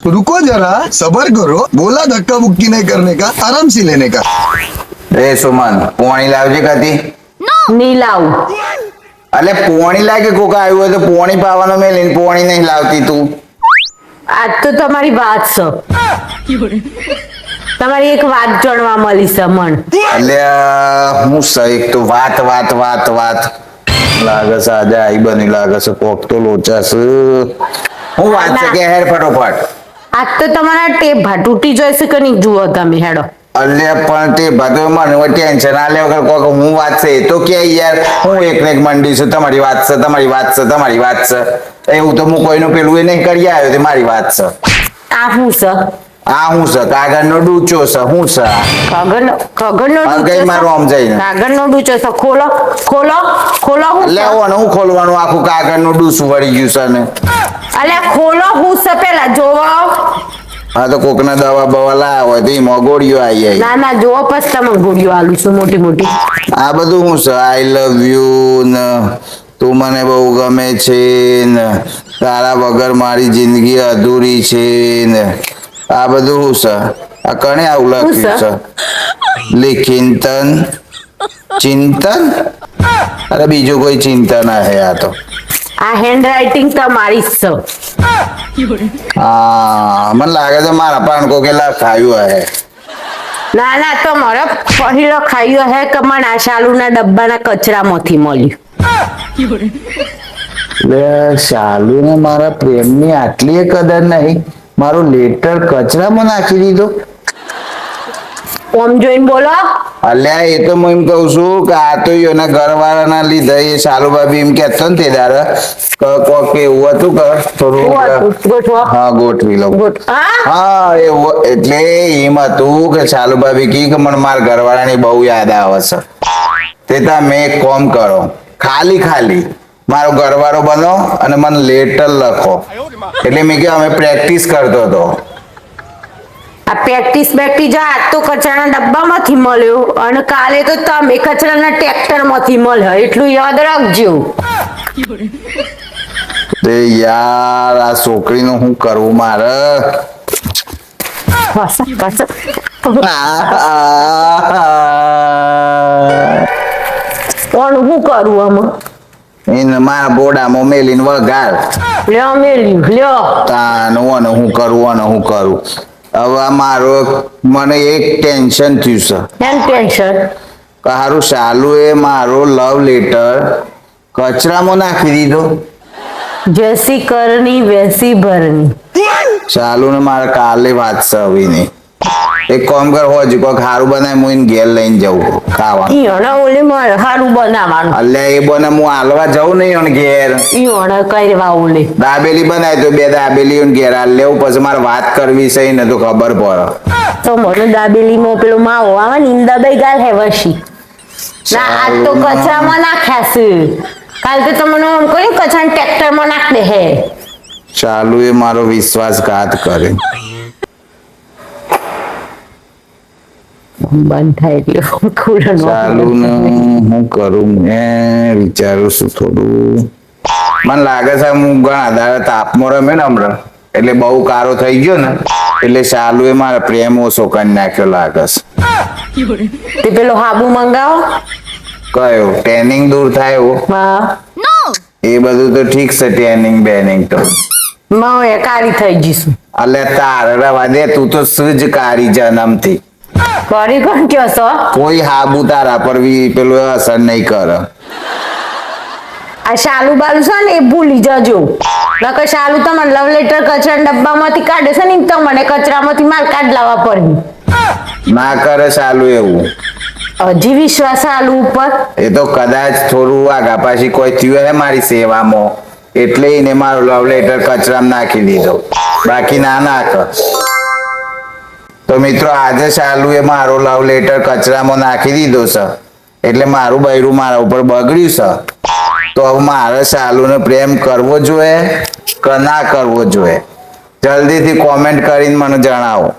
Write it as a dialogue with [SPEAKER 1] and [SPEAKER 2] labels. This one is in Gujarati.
[SPEAKER 1] रुको जरा सबर करो, बोला धक्का मुक्की नहीं करने का, आराम से लेने का।
[SPEAKER 2] रे सुमन पोणी लावजे कदी
[SPEAKER 3] નહીં લાવું
[SPEAKER 2] अले पोणी लागे कोका આવ્યું હોય તો પોણી પાવાનો મેલીને પોણી નહીં લાવતી તું
[SPEAKER 3] આજ તો તમારી વાત છે તમારી એક વાત જાણવા મળી છે મન
[SPEAKER 2] એટલે હું એક તો વાત વાત વાત વાત લાગે છે આજે આઈ બની લાગે છે કોક તો લોચા છે હું વાત છે કે હેર ફટોફટ
[SPEAKER 3] આજ તો તમારા ટેભા તૂટી જશે કે નહીં જુઓ તમે હેડો
[SPEAKER 2] અલે પણ તે બધો મને ટેન્શન આલે વગર કોક હું વાત છે એ તો કે યાર હું એક ને એક મંડી છું તમારી વાત છે તમારી વાત છે તમારી વાત છે એવું તો હું કોઈનું પેલું એ નહીં કરી આવ્યો તે મારી વાત છે
[SPEAKER 3] આ શું છે
[SPEAKER 2] આ હું છે કાગળનો ડૂચો છે હું છે
[SPEAKER 3] કાગળનો
[SPEAKER 2] આ કઈ મારું આમ જઈને
[SPEAKER 3] કાગળનો ડૂચો છે ખોલો ખોલો ખોલો હું છે?
[SPEAKER 2] લેવાનું હું ખોલવાનું આખું કાગળનું ડૂસું વળી ગયું છે ને
[SPEAKER 3] અલ્યા ખોલો હું છે પેલા જોવો
[SPEAKER 2] હા તો કોકના દવા બવા લાયા હોય તો એમાં ગોળીઓ આવી જાય
[SPEAKER 3] ના ના જોવો પછી તમે ગોળીઓ આલું છું મોટી મોટી
[SPEAKER 2] આ બધું હું છે આઈ લવ યુ ને તું મને બહુ ગમે છે ને તારા વગર મારી જિંદગી અધૂરી છે ને આ બધું હું છે આ કણે આવું લખ્યું છે લેખિંતન ચિંતન અરે બીજું કોઈ ચિંતન હે આ તો
[SPEAKER 3] આ હેન્ડ રાઇટિંગ તમારી જ છે
[SPEAKER 2] હા મને લાગે છે મારા પણ કોકે લખાયું હે
[SPEAKER 3] ના ના તો મારો પહેલો ખાયો હે કે મને આ શાલુના ડબ્બાના કચરામાંથી મળ્યું
[SPEAKER 2] એટલે શાલુ ને મારા પ્રેમની આટલી કદર નહીં મારું લેટર કચરામાં નાખી દીધો
[SPEAKER 3] ઓમ જોઈને બોલો
[SPEAKER 2] અલ્યા એ તો હું એમ કઉ છું કે આ તો એના ઘરવાળાના લીધે એ શાલુ ભાભી એમ કેતો ને તે દાડે કોક એવું હતું કે થોડું
[SPEAKER 3] ગોઠવો
[SPEAKER 2] હા ગોઠવી લઉં
[SPEAKER 3] હા
[SPEAKER 2] હા એવું એટલે એમ હતું કે શાલુ ભાભી કી કે મને મારા ઘરવાળાની બહુ યાદ આવે છે તે તમે એક કામ કરો ખાલી ખાલી મારો ઘરવાળો બનો અને મને લેટર લખો એટલે મેં કે અમે પ્રેક્ટિસ કરતો હતો
[SPEAKER 3] આ પ્રેક્ટિસ બેક્ટિસ જા આજ તો કચરાના ડબ્બામાંથી મળ્યો અને કાલે તો તમે કચરાના ટ્રેક્ટરમાંથી મળ્યો એટલું યાદ રાખજો
[SPEAKER 2] તે યાર આ છોકરીનું શું કરવું મારે
[SPEAKER 3] પાછા પાછા પણ શું કરું આમાં
[SPEAKER 2] એને મારા બોડામાં મેલીને વગાડ
[SPEAKER 3] લ્યો મેલ્યું લ્યો
[SPEAKER 2] તાનું અને હું કરું અને હું કરું હવે આ મારો મને એક ટેન્શન થયું છે
[SPEAKER 3] એમ ટેન્શન
[SPEAKER 2] કે હારું શાલુ એ મારો લવ લેટર કચરામાં નાખી દીધો
[SPEAKER 3] જસી કરની વેસી ભરની
[SPEAKER 2] શાલુ ને મારે કાલે વાત છે હવે નહીં એક કામ કર હોજ કોઈક હારું બનાય હું એને ઘેર લઈને જવું ખાવા
[SPEAKER 3] ઈયોને ઓલી મારે સારું બનાવવાનું
[SPEAKER 2] અલ્યા એ બને હું હાલવા જવું નહીં એને ઘેર
[SPEAKER 3] ઈયોને કરવા ઓલી
[SPEAKER 2] દાબેલી બનાય તો બે દાબેલી એને ઘેર હાલ લેવું પછી મારે વાત કરવી છે ને તો ખબર પડે
[SPEAKER 3] તો મને દાબેલીમાં પેલો માવો આવે ને ઈંદાબાઈ ગાલ હે વશી ના આજ તો કચરામાં નાખ્યા છે કાલ તો તમને આમ કરી કચરાને ટ્રેક્ટરમાં નાખ દે હે
[SPEAKER 2] ચાલુ એ મારો વિશ્વાસઘાત કરે
[SPEAKER 3] બંધ થાય એટલે ખુલ્લો
[SPEAKER 2] ચાલુ ને હું કરું મેં વિચારું છું થોડું મને લાગે છે હું ઘણા દાડા તાપમાં રમે ને હમણાં એટલે બહુ કારો થઈ ગયો ને એટલે ચાલુ એ મારા પ્રેમ ઓછો કરી નાખ્યો લાગે છે
[SPEAKER 3] તે પેલો હાબુ મંગાવો
[SPEAKER 2] કયો ટેનિંગ દૂર થાય એવું
[SPEAKER 3] હા
[SPEAKER 2] એ બધું તો ઠીક છે ટેનિંગ બેનિંગ તો
[SPEAKER 3] મેં કાળી થઈ જઈશું
[SPEAKER 2] અલે તારે રવા દે તું તો સજ કારી જન્મથી
[SPEAKER 3] કરી કોણ કયો છો
[SPEAKER 2] કોઈ હાબુ તારા પર પેલું અસર નહીં કરે
[SPEAKER 3] આ શાલુ બાલુ છે ને એ ભૂલી જજો નકર શાલુ તમારે લવ લેટર કચરા ડબ્બામાંથી કાઢે છે ને તો મને કચરામાંથી માલ કાઢ લાવવા પડે
[SPEAKER 2] ના કરે ચાલુ એવું
[SPEAKER 3] હજી વિશ્વાસ શાલુ ઉપર
[SPEAKER 2] એ તો કદાચ થોડું આગા પાછી કોઈ થયું હે મારી સેવામાં એટલે એને મારો લવ લેટર કચરામાં નાખી દીધો બાકી ના નાખ તો મિત્રો આજે ચાલુ એ મારો લવ લેટર કચરામાં નાખી દીધો છે એટલે મારું બૈરું મારા ઉપર બગડ્યું છે તો હવે મારે ચાલુને પ્રેમ કરવો જોઈએ કે ના કરવો જોઈએ જલ્દીથી કોમેન્ટ કરીને મને જણાવો